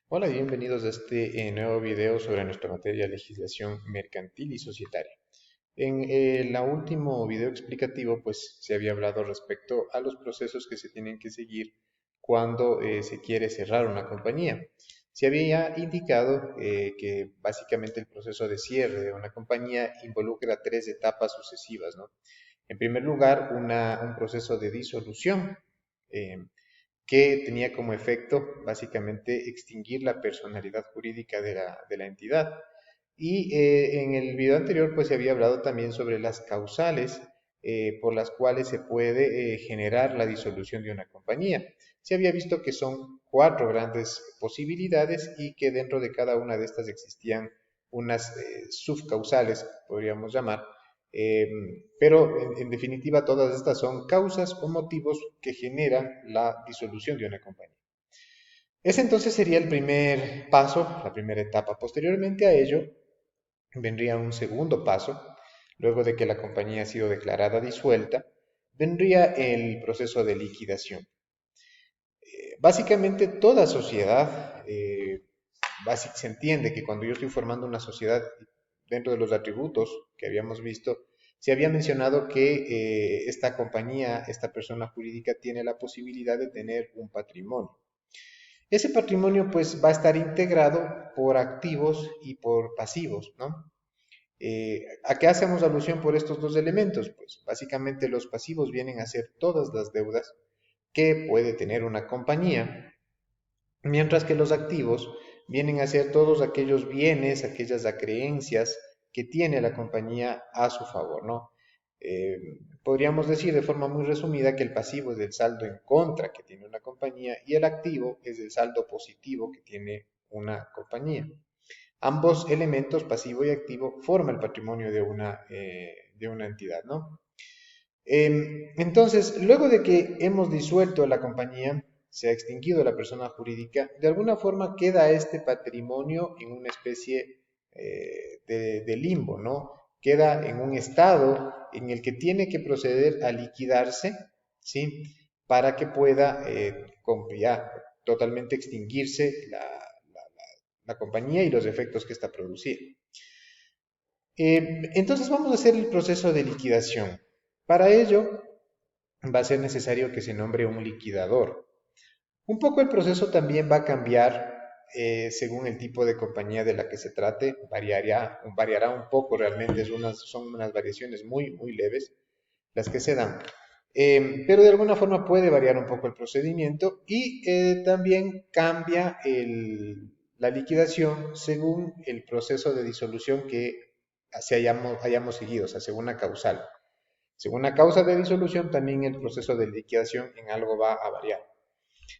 Hola y bienvenidos a este nuevo video sobre nuestra materia legislación mercantil y societaria. En el último video explicativo, pues se había hablado respecto a los procesos que se tienen que seguir cuando se quiere cerrar una compañía. Se había indicado que básicamente el proceso de cierre de una compañía involucra tres etapas sucesivas, ¿no? En primer lugar, un proceso de disolución. eh, que tenía como efecto básicamente extinguir la personalidad jurídica de la entidad. Y en el video anterior pues se había hablado también sobre las causales por las cuales se puede generar la disolución de una compañía. Se había visto que son cuatro grandes posibilidades y que dentro de cada una de estas existían unas subcausales, podríamos llamar, eh, pero en definitiva todas estas son causas o motivos que generan la disolución de una compañía. Ese entonces sería el primer paso, la primera etapa. Posteriormente a ello vendría un segundo paso, luego de que la compañía ha sido declarada disuelta, vendría el proceso de liquidación. Básicamente toda sociedad, se entiende que cuando yo estoy formando una sociedad, dentro de los atributos que habíamos visto, se había mencionado que esta compañía, esta persona jurídica tiene la posibilidad de tener un patrimonio. Ese patrimonio pues va a estar integrado por activos y por pasivos, ¿no? ¿A qué hacemos alusión por estos dos elementos? Pues básicamente los pasivos vienen a ser todas las deudas que puede tener una compañía, mientras que los activos vienen a ser todos aquellos bienes, aquellas acreencias que tiene la compañía a su favor, ¿no? Podríamos decir de forma muy resumida que el pasivo es el saldo en contra que tiene una compañía y el activo es el saldo positivo que tiene una compañía. Ambos elementos, pasivo y activo, forman el patrimonio de una entidad, ¿no? Entonces, luego de que hemos disuelto la compañía, se ha extinguido la persona jurídica, de alguna forma queda este patrimonio en una especie de limbo, ¿no? Queda en un estado en el que tiene que proceder a liquidarse, ¿sí? Para que pueda ya totalmente extinguirse la compañía y los efectos que está produciendo. Entonces vamos a hacer el proceso de liquidación. Para ello va a ser necesario que se nombre un liquidador. Un poco el proceso también va a cambiar según el tipo de compañía de la que se trate, variará un poco realmente, son unas variaciones muy, muy leves las que se dan. Pero de alguna forma puede variar un poco el procedimiento y también cambia la liquidación según el proceso de disolución que hayamos seguido, o sea, según la causal. Según la causa de disolución, también el proceso de liquidación en algo va a variar.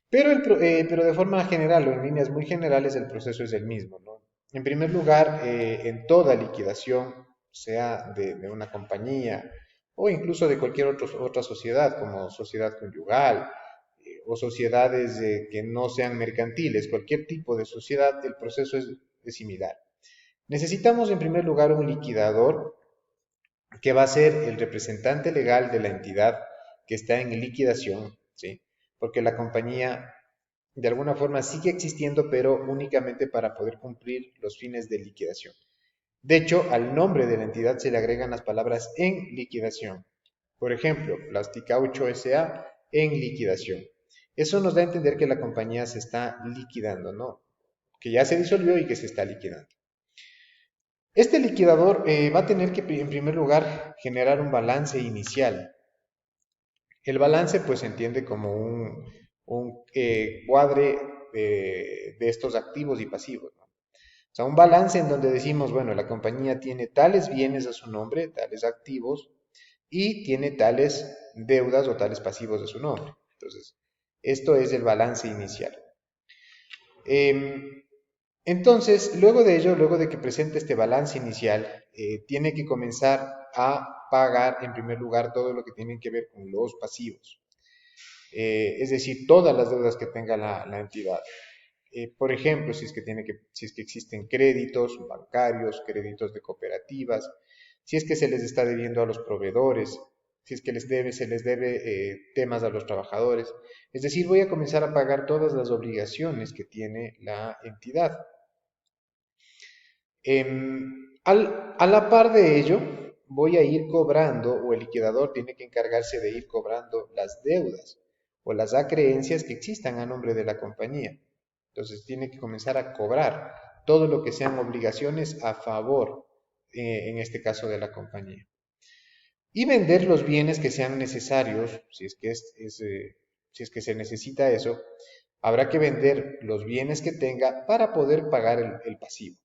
Pero de forma general o en líneas muy generales el proceso es el mismo, ¿no? En primer lugar, en toda liquidación, sea de una compañía o incluso de cualquier otra sociedad, como sociedad conyugal o sociedades que no sean mercantiles, cualquier tipo de sociedad, el proceso es similar. Necesitamos en primer lugar un liquidador que va a ser el representante legal de la entidad que está en liquidación, ¿sí? Porque la compañía de alguna forma sigue existiendo, pero únicamente para poder cumplir los fines de liquidación. De hecho, al nombre de la entidad se le agregan las palabras en liquidación. Por ejemplo, Plasticaucho S.A. en liquidación. Eso nos da a entender que la compañía se está liquidando, ¿no? Que ya se disolvió y que se está liquidando. Este liquidador va a tener que, en primer lugar, generar un balance inicial. El balance, pues, se entiende como un cuadre de estos activos y pasivos, ¿no? O sea, un balance en donde decimos, bueno, la compañía tiene tales bienes a su nombre, tales activos, y tiene tales deudas o tales pasivos a su nombre. Entonces, esto es el balance inicial. Entonces, luego de ello, luego de que presente este balance inicial, tiene que comenzar a pagar en primer lugar todo lo que tiene que ver con los pasivos, es decir, todas las deudas que tenga la entidad. Por ejemplo, si es que existen créditos bancarios, créditos de cooperativas, si es que se les está debiendo a los proveedores, si es que se les debe temas a los trabajadores. Es decir, voy a comenzar a pagar todas las obligaciones que tiene la entidad. A la par de ello, voy a ir cobrando, o el liquidador tiene que encargarse de ir cobrando las deudas o las acreencias que existan a nombre de la compañía. Entonces tiene que comenzar a cobrar todo lo que sean obligaciones a favor, en este caso de la compañía. Y vender los bienes que sean necesarios, si es que se necesita eso, habrá que vender los bienes que tenga para poder pagar el pasivo.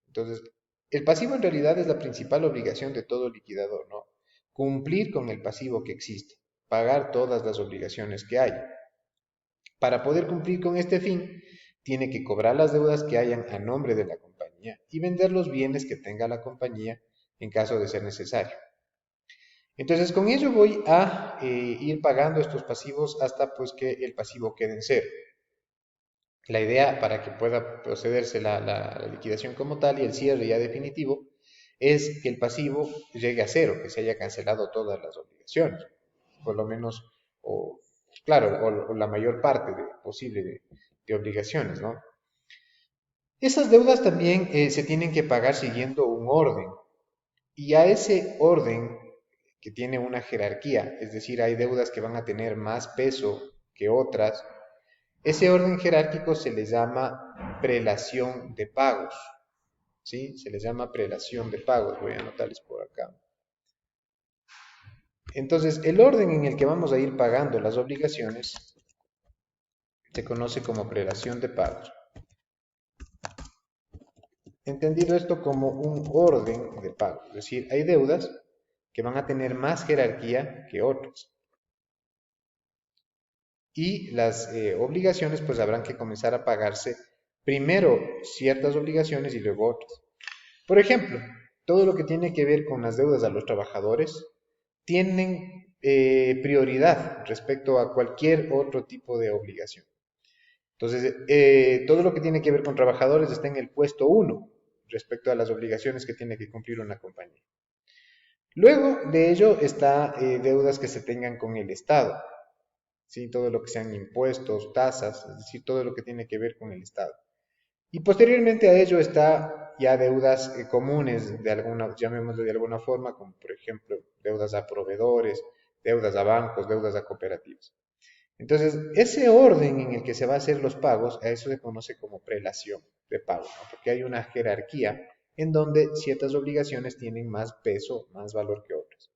Entonces, el pasivo en realidad es la principal obligación de todo liquidador, ¿no? Cumplir con el pasivo que existe, pagar todas las obligaciones que hay. Para poder cumplir con este fin, tiene que cobrar las deudas que hayan a nombre de la compañía y vender los bienes que tenga la compañía en caso de ser necesario. Entonces, con ello voy a ir pagando estos pasivos hasta pues que el pasivo quede en cero. La idea para que pueda procederse la liquidación como tal y el cierre ya definitivo es que el pasivo llegue a cero, que se haya cancelado todas las obligaciones, por lo menos, o claro, o la mayor parte posible de obligaciones, ¿no? Esas deudas también se tienen que pagar siguiendo un orden, y a ese orden que tiene una jerarquía, es decir, hay deudas que van a tener más peso que otras. Ese orden jerárquico se le llama prelación de pagos, ¿sí? Se les llama prelación de pagos, voy a anotarles por acá. Entonces, el orden en el que vamos a ir pagando las obligaciones se conoce como prelación de pagos. Entendido esto como un orden de pagos, es decir, hay deudas que van a tener más jerarquía que otras. Y las obligaciones pues habrán que comenzar a pagarse primero ciertas obligaciones y luego otras. Por ejemplo, todo lo que tiene que ver con las deudas a los trabajadores tienen prioridad respecto a cualquier otro tipo de obligación. Entonces, todo lo que tiene que ver con trabajadores está en el puesto 1 respecto a las obligaciones que tiene que cumplir una compañía. Luego de ello está deudas que se tengan con el Estado, ¿sí? Todo lo que sean impuestos, tasas, es decir, todo lo que tiene que ver con el Estado. Y posteriormente a ello está ya deudas comunes, de alguna, llamémoslo de alguna forma, como por ejemplo deudas a proveedores, deudas a bancos, deudas a cooperativas. Entonces, ese orden en el que se va a hacer los pagos, a eso se conoce como prelación de pago, ¿no? Porque hay una jerarquía en donde ciertas obligaciones tienen más peso, más valor que otras.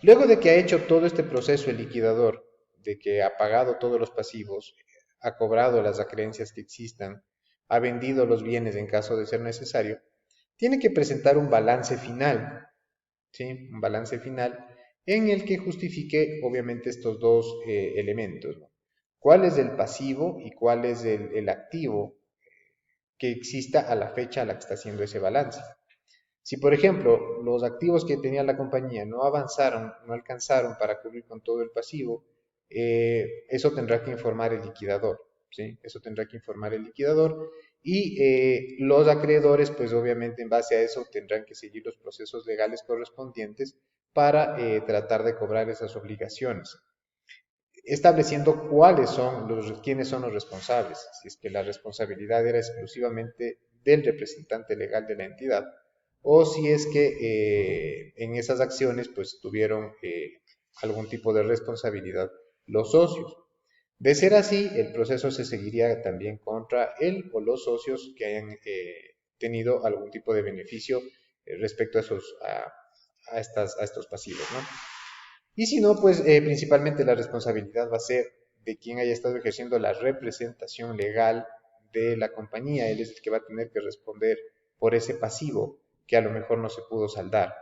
Luego de que ha hecho todo este proceso el liquidador, de que ha pagado todos los pasivos, ha cobrado las acreencias que existan, ha vendido los bienes en caso de ser necesario, tiene que presentar un balance final, ¿sí? Un balance final en el que justifique obviamente estos dos elementos, ¿no? ¿Cuál es el pasivo y cuál es el activo que exista a la fecha a la que está haciendo ese balance? Si, por ejemplo, los activos que tenía la compañía no avanzaron, no alcanzaron para cubrir con todo el pasivo, eso tendrá que informar el liquidador, ¿sí? Eso tendrá que informar el liquidador y los acreedores, pues obviamente en base a eso tendrán que seguir los procesos legales correspondientes para tratar de cobrar esas obligaciones, estableciendo quiénes son los responsables, si es que la responsabilidad era exclusivamente del representante legal de la entidad, o si es que en esas acciones pues tuvieron algún tipo de responsabilidad los socios. De ser así, el proceso se seguiría también contra él o los socios que hayan tenido algún tipo de beneficio respecto a estos pasivos, ¿no? Y si no, pues principalmente la responsabilidad va a ser de quien haya estado ejerciendo la representación legal de la compañía. Él es el que va a tener que responder por ese pasivo que a lo mejor no se pudo saldar.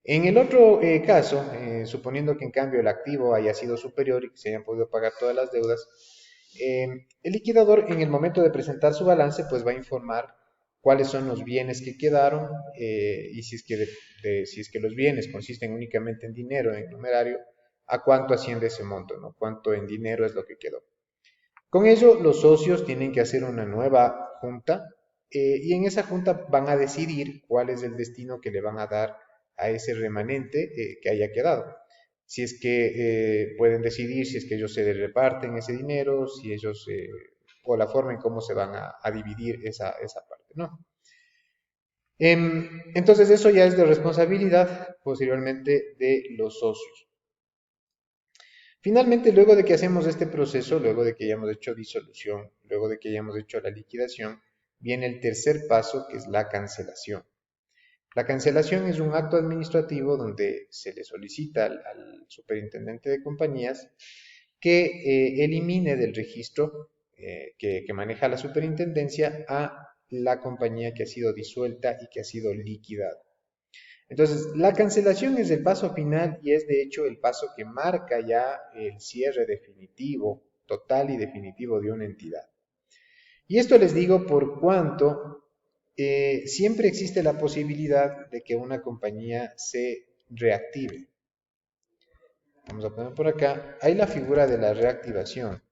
En el otro caso, suponiendo que en cambio el activo haya sido superior y que se hayan podido pagar todas las deudas, el liquidador en el momento de presentar su balance pues va a informar cuáles son los bienes que quedaron y si es que los bienes consisten únicamente en dinero, en numerario, a cuánto asciende ese monto, ¿no? Cuánto en dinero es lo que quedó. Con ello, los socios tienen que hacer una nueva junta y en esa junta van a decidir cuál es el destino que le van a dar a ese remanente que haya quedado. Si es que pueden decidir si es que ellos se reparten ese dinero, si ellos, o la forma en cómo se van a dividir esa parte, ¿no? Entonces eso ya es de responsabilidad posteriormente de los socios. Finalmente, luego de que hacemos este proceso, luego de que hayamos hecho disolución, luego de que hayamos hecho la liquidación, viene el tercer paso, que es la cancelación. La cancelación es un acto administrativo donde se le solicita al superintendente de compañías que elimine del registro que maneja la superintendencia a la compañía que ha sido disuelta y que ha sido liquidada. Entonces, la cancelación es el paso final y es de hecho el paso que marca ya el cierre definitivo, total y definitivo de una entidad. Y esto les digo por cuanto siempre existe la posibilidad de que una compañía se reactive. Vamos a poner por acá, hay la figura de la reactivación.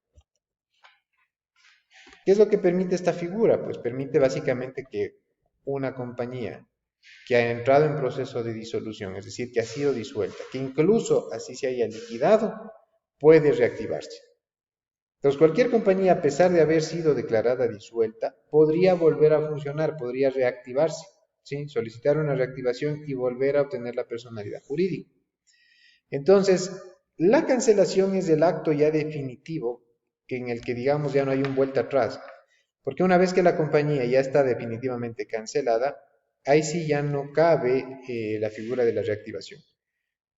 ¿Qué es lo que permite esta figura? Pues permite básicamente que una compañía que ha entrado en proceso de disolución, es decir, que ha sido disuelta, que incluso así se haya liquidado, puede reactivarse. Entonces, cualquier compañía, a pesar de haber sido declarada disuelta, podría volver a funcionar, podría reactivarse, ¿sí? Solicitar una reactivación y volver a obtener la personalidad jurídica. Entonces, la cancelación es el acto ya definitivo, que en el que digamos ya no hay un vuelta atrás, porque una vez que la compañía ya está definitivamente cancelada, ahí sí ya no cabe la figura de la reactivación.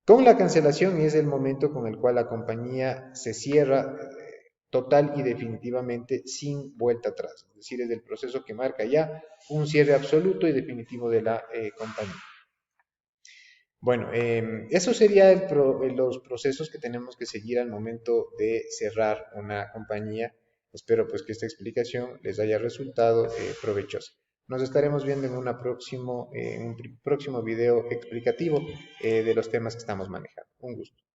Con la cancelación es el momento con el cual la compañía se cierra total y definitivamente sin vuelta atrás. Es decir, es el proceso que marca ya un cierre absoluto y definitivo de la compañía. Bueno, eso sería los procesos que tenemos que seguir al momento de cerrar una compañía. Espero pues que esta explicación les haya resultado provechosa. Nos estaremos viendo en en un próximo video explicativo de los temas que estamos manejando. Un gusto.